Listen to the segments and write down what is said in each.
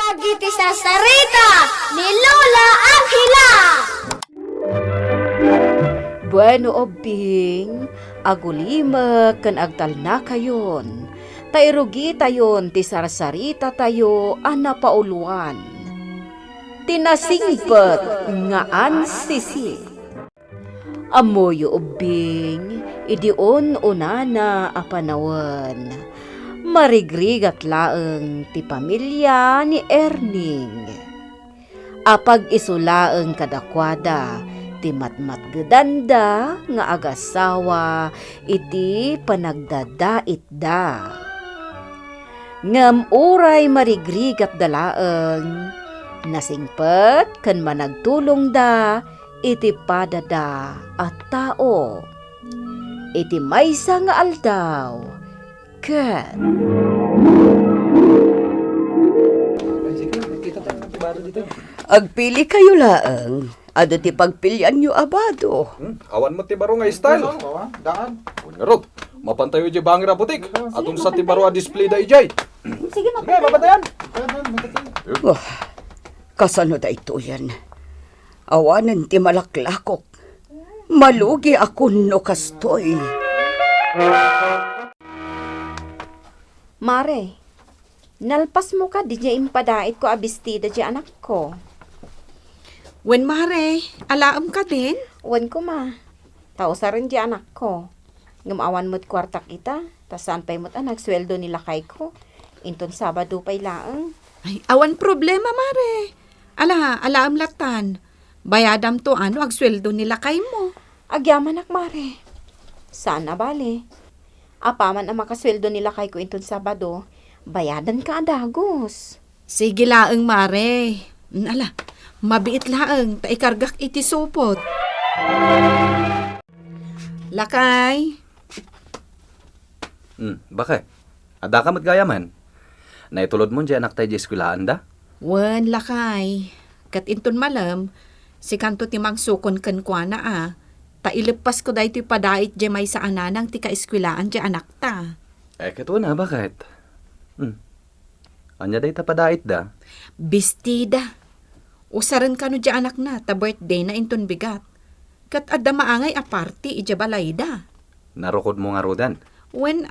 Dagiti sasarita ni Lola Angela. Bueno obing, agulima kan agtalna kayon. Tairugi tayon ti sarsarita tayo anapauluan. Tinasingpet ngaan sisi. Amoyo ubing, idion unana apanawan. Marigrigat laeng ti pamilya ni Erning. Apag isulaeng kadakwada, ti matmat gedanda nga agasawa, iti panagdadait da. Ngem uray marigrigat dalaeng, nasingpet ken managtulong da, iti padada at tao. Iti maysa nga aldaw, ket agpili kayo laeng, ado ti pagpilian nyo abado. Awan mo ti baro nga style. Daan. Ngarot, mapantayo di bangira butik. Atong sa ti baro a display da ijay. Sige, Mapantayan. Oh, kasano da ito yan? Awanan ti malaklakok. Malugi ako no kastoy. Mare, nalpas mo ka di niya impadait ko abistida di anak ko. Wen mare, alaam ka din? Wan ko ma. Tao sa rin di anak ko. Ngumawan mo't kwarta kita, tas saan pa'y mo't anak, sweldo nila kay ko. Inton Sabado pa'y laang. Ay, awan problema mare. Alaam latan. Bayadam to ano, agsweldo nila kay mo. Agyaman ak mare. Saan na bale? Apaman ang makasweldo nila kay ko inton Sabado, bayadan ka adagos. Sige laeng mare. Mabiit laeng, taikargak iti supot. Lakay. Bakit? Ada ka matgayaman? Naitulod mo dyan anak tayo di eskwilaan da? Wen lakay. Kat inton malam, si kanto timang sukon ken kwa na Tailipas ko dahi ito'y padait di may sa ananang ti kaeskwilaan di anak ta. Kato na, bakit? Anya dahi tapadait da? Bistida. Usaran ka no di anak na, ta birthday na inton bigat. Kat adda maangay aparti ija balayda. Narukod mo nga rodan. Wen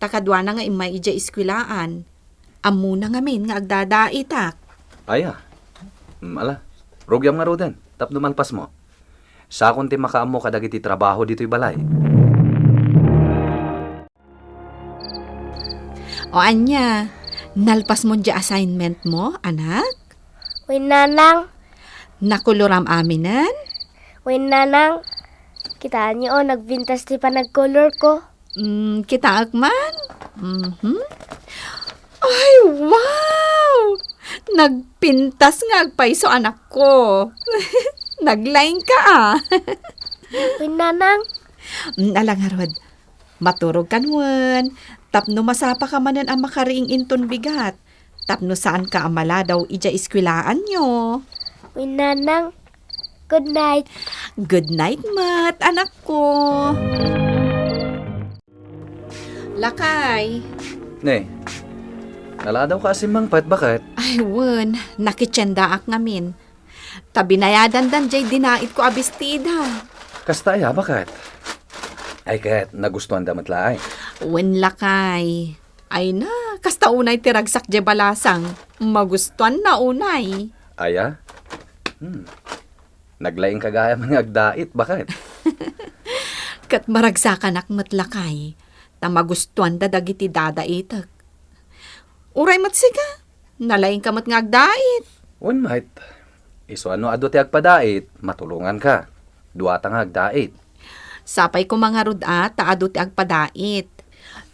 takadwa na nga imay ija eskwilaan. Amuna nga min nga agdadaitak. Aya. Rugyam nga rodan. Tap dumalpas mo. Sa akong ti makaamo kadagiti trabaho dito'y balay. O anya, nalpas mo di assignment mo, anak? Uy, nanang. Nakuluram aminan? Uy, nanang. Kitaan niyo, nagbintas di pa nag-color ko. Kita akman? Ay, wow! Nagpintas nga agpaiso anak ko. Naglaing ka Uy, nanang. Alangarod, maturog kanwan. Tapno masapa ka manan ang makariing inton bigat. Tapno saan ka amala daw ija iskwilaan nyo. Uy, nanang. Good night. Good night, Mat, anak ko. Lakay. Ne, nala daw ka asimang pat, bakit? Ay, wen, nakitsendaak ngamin. Tabinayadan dan jay dinait ko abistida. Kastaya, bakit? Ay, kahit nagustuhan damat laay. Wen lakay. Ay na, kasta unay tiragsak jay balasang. Magustuhan na unay. Aya? Naglaing kagaya mga agdait, bakit? Kat maragsakan ak matlakay. Ta magustuhan da dagiti dadaitak. Uray matsiga. Nalaing ka mat nga agdait. One might. Iso ano ado ti agpadait, matulungan ka. Duwata nga agdait. Sapay ko mga ruda, taado ti agpadait.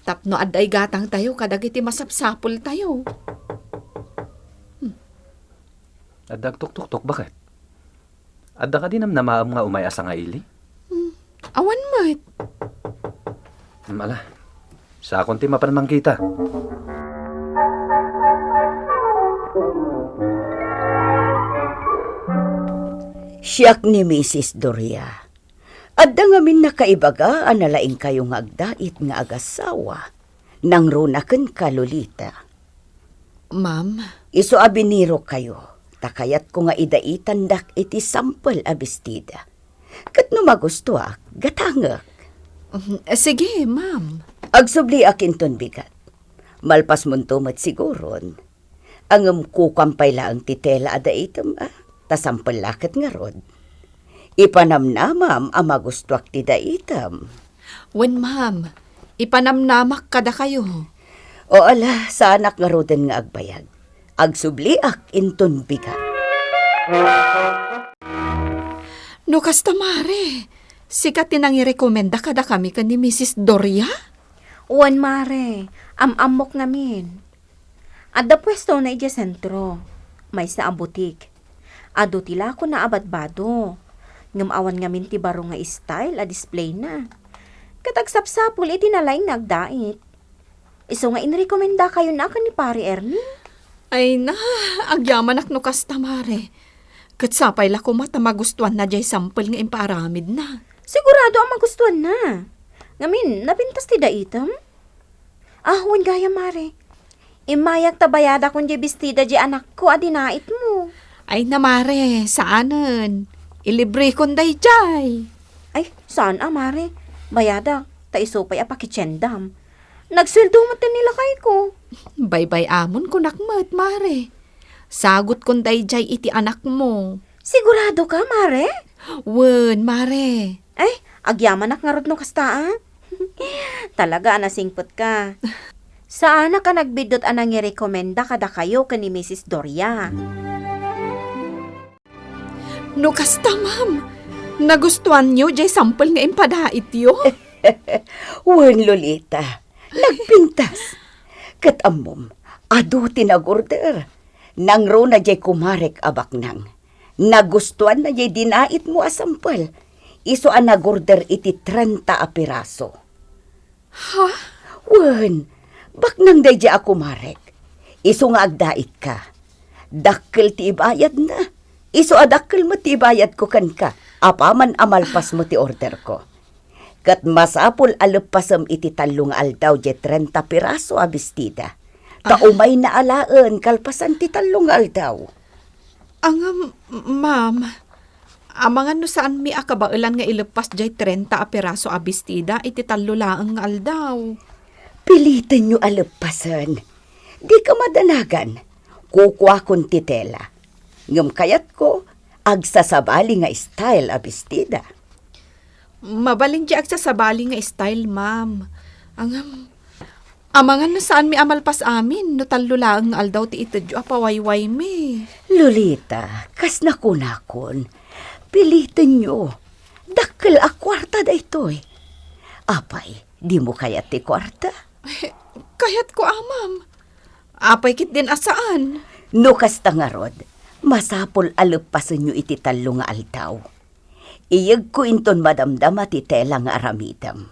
Tapno aday gatang tayo, kadagiti masapsapol tayo. Adag tuk-tuk-tuk, bakit? Adda ka din namaam nga umayasa nga ili? Awan mat. Sa akong ti mapanamang kita. Siyak ni Mrs. Doria. Adda nga min nakaibaga analaing kayo nga agdait nga agasawa. Nang runaken ka Lolita. Ma'am, Iso abiniro kayo. Takayat ko nga idaitan dak iti sampel a bestida. Kat no magustuak, gatangak. sige, ma'am. Agsubli akin ton bigat. Malpas muntumat siguron. Ang kukampay laang titela ada item tasampel lakat nga rod. Ipanamnamam ang magustuak ti daitam. Wen, ma'am, ipanamnamak kada kayo. O ala, sa anak nga roden nga agbayag. Agsubliak inton bigat. No kasta mare, sikat tinang irekomenda kada kami ka ni Mrs. Doria? Uwan mare, amok ngamin. Adda pwesto na ija sentro. May sa ang butik. Ado tila ko na abadbado. Ngamawan ngamin ti baro nga style a display na. Katagsapsapul iti nalaing nagdait. Iso nga inrekomenda kayo na ni Pari Ernie. Ay na, agyaman ak no kasta mare. Katsapay la ko mata magustuhan na jay sampel nga imparamid na. Sigurado ang magustuhan na. Ngamin, napintas ti daitam? Wan gaya mare. Imayak tabayada kung di bestida di anak ko adinait mo. Ay na mare, saanan? Ilibre kon day jay. Ay, saan mare? Bayada, taisopay apakitsendam. Nagsweldo mo nila kay ko. Bye-bye amon ko nakmat mare. Sagot kon day jay iti anak mo. Sigurado ka, mare? Wen, mare. Ay, agyaman nga rod no kasta Talaga, nasingpot ka. Saan ka nagbidot anang i-rekomenda kada kayo ka ni Mrs. Doria? No kasta, ma'am. Nagustuhan nyo jay sampel nga impadait yo? Wen Lolita, nagpintas. Katamom, ado tinagorder. Nang ro na jay kumarek abak nang. Nagustuhan na jay dinait mo asampal. Iso ang nagorder iti 30 a piraso. Ha? Wen, bak nang day jay ako marek. Iso nga agdait ka. Dakkel ti ibayad na. Iso adakkel mo ti ibayad ko kan ka. Apaman amalpas mo ti order ko. Kat masapul alupasam iti talong aldaw jay 30 piraso a bestida. Taumay na alaan kalpasan ti talong aldaw. Ang, ma'am, amangan no saan mi akabailan nga ilepas jay 30 a peraso a bestida iti talulaang nga aldaw. Pilitin nyo alupasan. Di ka madanagan. Kukuha kon titela. Ngam kayat ko, agsasabali nga style a bestida. Mabaling di agsasabali nga style, ma'am. Ang, amangan na saan mi amalpas amin, no talulaang nga aldaw ti itadyo apawayway mi. Lolita, kas nakunakon. Pilitin nyo. Dakkel a kwarta da ito'y. Apay, di mo kayat ti kwarta? Kayat ko, ma'am. Apay kit din asaan? No kasta nga rod, masapol alupasan nyo iti talo nga aldaw. Iyag ko inton madamdama ti tela nga aramidam.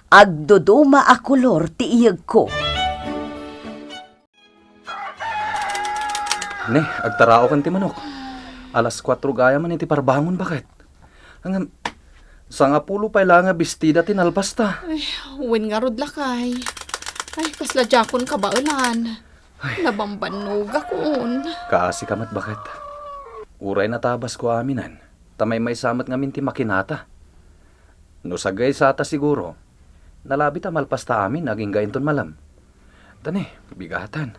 Agdodoma a kolor ti iyag ko. Ne, agtarao kan ti manok. Alas 4 gaya man iti parbangon bakit? Hanggang sangapulo pa lang nga bestida tinalpas ta. Ay, wen nga rod lakay. Ay, kasla jakon kabailan. Nabambanog akon. Kaasi kamat bakit? Uray na tabas ko aminan. Tamay may samat nga minti makinata. No sagay sa ata siguro. Nalabi ta malpas ta amin, naging gainton malam. Tani, bigatan.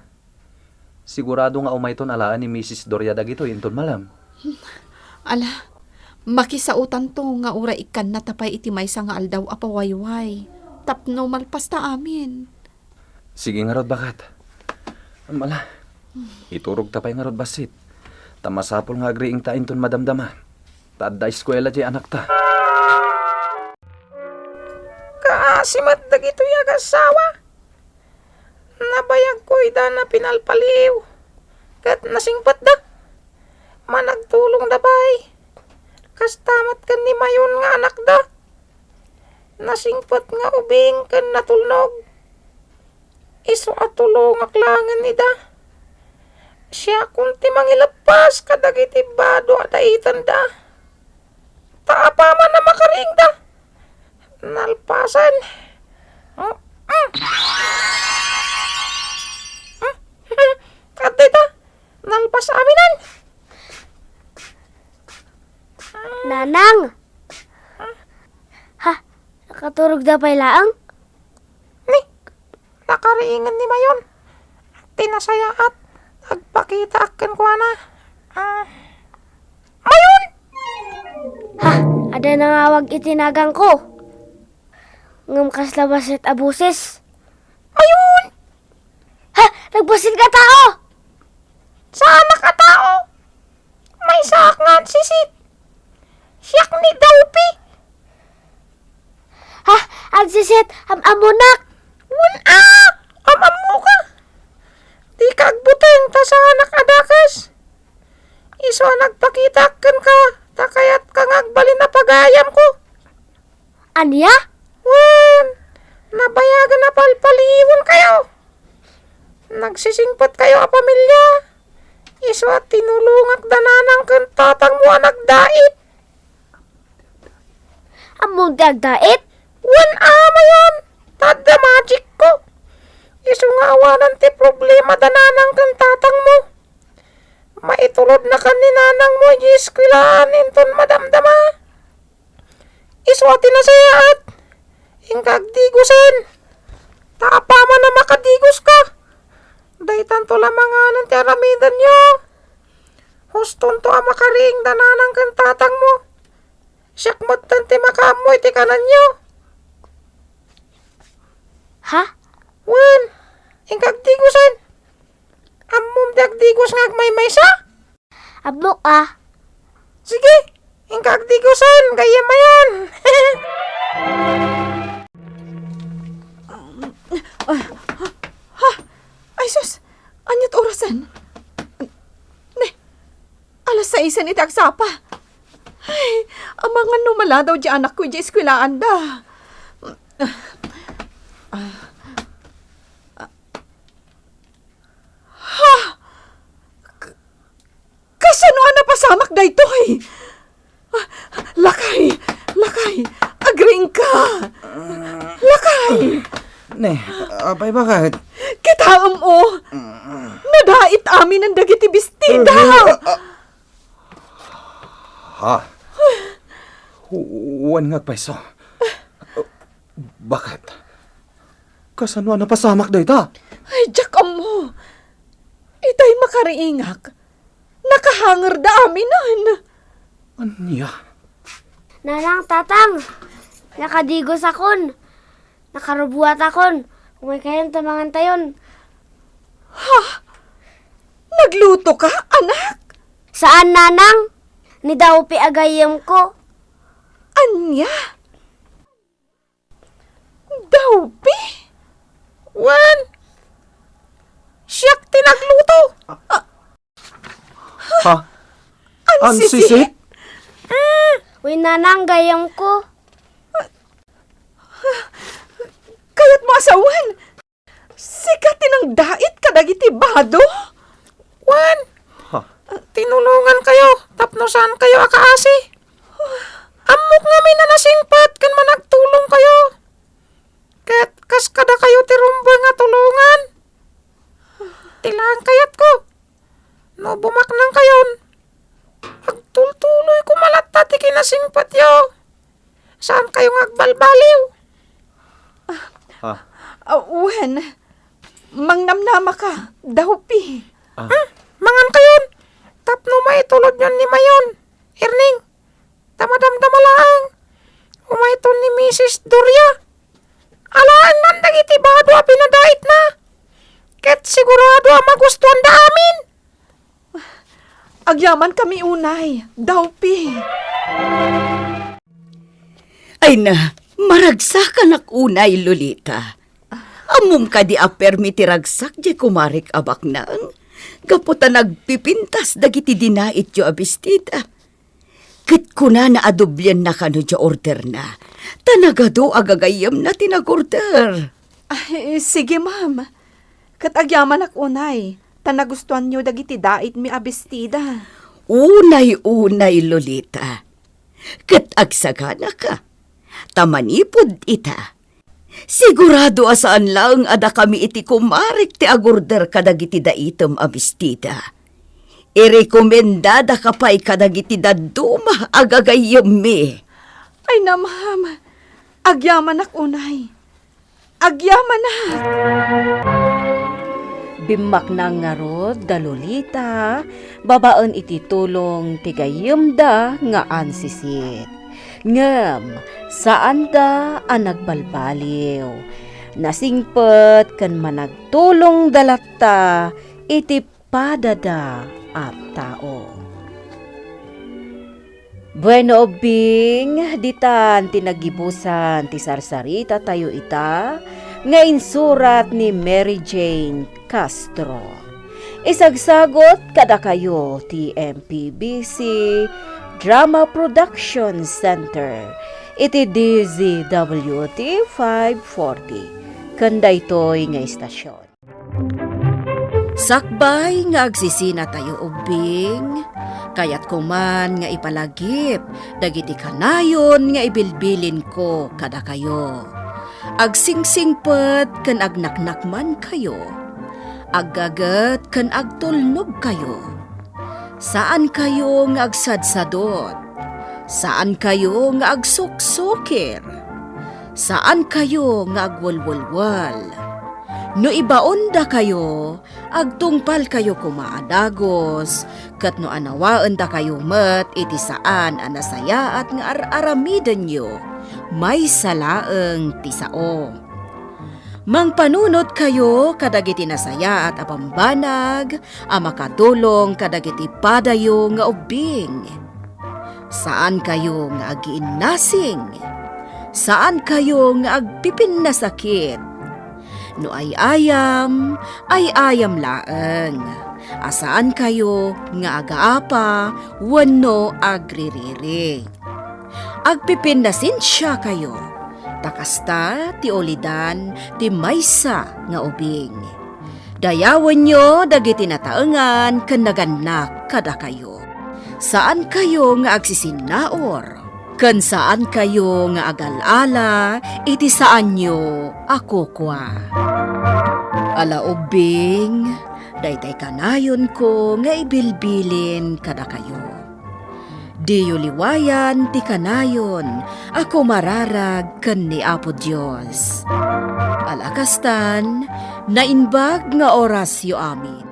Sigurado nga umayton alaan ni Mrs. Doria dagito inton malam. Ala, makisautan to nga ura ikan na tapay iti maysa nga aldaw apawayway. Tapno malpas ta amin. Sige nga rod bakat. Mala, iturog tapay nga rod basit. Tamasapol nga agriing ta inton madamdama. Tadda eskwela di anak ta. Kaasimat dagito yung asawa. Nabayag ko ida na pinalpaliw. Kat nasingpat da. Managtulong dabay. Kastamat kan ni mayon nga anak da. Nasingpat nga ubing kan natulnog. Iso atulong aklangan ni da. Siya kunti mangilapas kadagiti bado adaitan da. Taapa man na makaring da. Nalpasan. Nanang! Ha? Nakaturog na pa'y laang? Ni, nakariingan ni Mayon. Tinasaya at nagpakita akin ko na. Mayon! Ha? Ada nangawag itinagang ko. Ngam kaslabas at abuses. Mayon! Ha? Nagbasit ka tao! Sana ka tao? May sakngan sisit. Siyak ni Daupi. Ha? Ang sisit, amunak! Amam mo ka. Di kagbuteng ta sa anak adakas. Iso nagpakitakan ka. Takayat kang agbalin na pagayam ko. Anya? Wen, nabayagan na palpaliwan kayo. Nagsisingpat kayo a pamilya. Iso at tinulungak dananang kantatang mo nagdait. Among dagdait? Wen Mayon. Tada magic ko. Iso nga awanan ti problema dananang kantatang mo. Maitulod na kaninanang mo yiskwilaan inton madamdama. Iso at tinasayaat. Ingkagdigusin. Taapaman na makadigos ka. Daytan to lamanganan ti aramidan nyo. Huston to makaring dananang kantatang mo. Siyak matan ti makamoy ti kanan nyo. Ha? Wen, ingkagdigusin. Amom dagdigos nga agmay sa? Amok ah. Sige, ingkagdigusin. Gaya mayon. Ay, sus! Anyat orasan? Ne, alas 6 ni tagsapa. Ay, ang mga numala daw di anak ko di eskwilaan da. Kasano na pasamak da ito eh? Lakay! Lakay! Agring ka! Lakay! Ne, apay bakit? Kitaam o! Nadait amin ang dagiti bestida! Ha? Huwan nga paiso. Bakit? Kasano na pasamak da ita? Ay, jakam mo! Itay makariingak. Nakahanger da aminan. Anya? Nanang, tatang. Nakadigos akon. Nakarubuat akon. Kung may kayang tamangan tayon. Nagluto ka, anak? Saan, nanang? Ni Daupi agayam ko. Anya? Daupi? Wen, siyak tinagluto. Ha? Ang sisit? Uy, nanang, gayam ko. Kaya't mo asawan. Sikatin ang dait kadagiti bado. Wen, Ha? tinulungan kayo. Tapnosan kayo akaasi. Amok nga may nanasingpat kan managtulong kayo. Ket kas kada kayo tirumba nga tulungan. Tilaan kayat ko. No bumak nang kayon. Agtultuloy ko malata ti kinasingpat yo. Saan kayo agbalbaliw? Ha? Wen, mangnamnama ka, Daupi. Mangan kayon. Tapno maitulod yon ni Mayon. Irning, tamadamdamalang. Umayton ni Mrs. Doria. Alaan nan dagiti bado a pinadait na. Ket sigurado a magustuhan da amin. Agyaman kami unay, Daupi. Ay na, maragsakan ak unay, Lolita. Amom ka di apermi ti ragsak di kumarik abak nang. Gaputa nagpipintas dagiti dinait yo abistida. Kit kuna na adubyan na kano di order na. Tanagado agagayam na tinagorder. Ay, sige, ma'am. Katagyaman ak unay. Tanagustuhan nyo dagiti dait mi abestida. Unay-unay, Lolita. Kat agsagana ka. Tamanipod ita. Sigurado asaan lang ada kami iti kumarik ti agorder kadagiti daitem abistida. Irekomendada ka pa'y kadagiti daduma agagayam mi. Ay na, ma'am. Agyaman ak unay. Agyaman na. Bimak nang ngarod da Lolita, babaan iti tulong tigayem da nga ansisit. Ngem, saan da ang nagbalbaliw? Nasingpet kan managtulong dalatta iti padada at tao. Bueno obing, ditan tinagibusan ti sarsarita tayo ita, nga insurat ni Mary Jane Castro. Isagsagot kada kayo ti MPBC Drama Production Center, iti DZWT 540, kanda ito'y nga istasyon. Sakbay nga agsisina tayo ubing, kayat kuman nga ipalagip, dagiti kanayon nga ibilbilin ko kada kayo. Agsingsingpet kan agnaknakman kayo, aggagat kan agtulnog kayo. Saan kayo nga agsadsadot? Saan kayo nga agsuksukir? Saan kayo nga agwalwalwal? No ibaon da kayo, agtungpal kayo kumaadagos, kat no anawaan da kayo met iti saan anasaya at nga ar-aramiden nyo, may salaeng tisao. Mangpanunot kayo kadagiti nasaya at apambanag, makatulong kadagiti padayo nga ubing. Saan kayo nga agiinnasing? Saan kayo nga agpipin na sakit? No ay ayam laeng. Asaan kayo nga agaapa, wano agririri. Agpipin na sinsya kayo. Takasta ti olidan ti maysa nga ubing. Dayawan nyo dagiti nataengan ken naganak kada kayo. Saan kayo nga agsisinaor? Ken saan kayo nga agalala iti saan nyo ako kwa. Ala ubing, daytay kanayon ko nga ibilbilin kada kayo. Diyo liwayan ti kanayon, ako mararag ken ni Apo Dios. Alakastan, nainbag nga orasyo amin.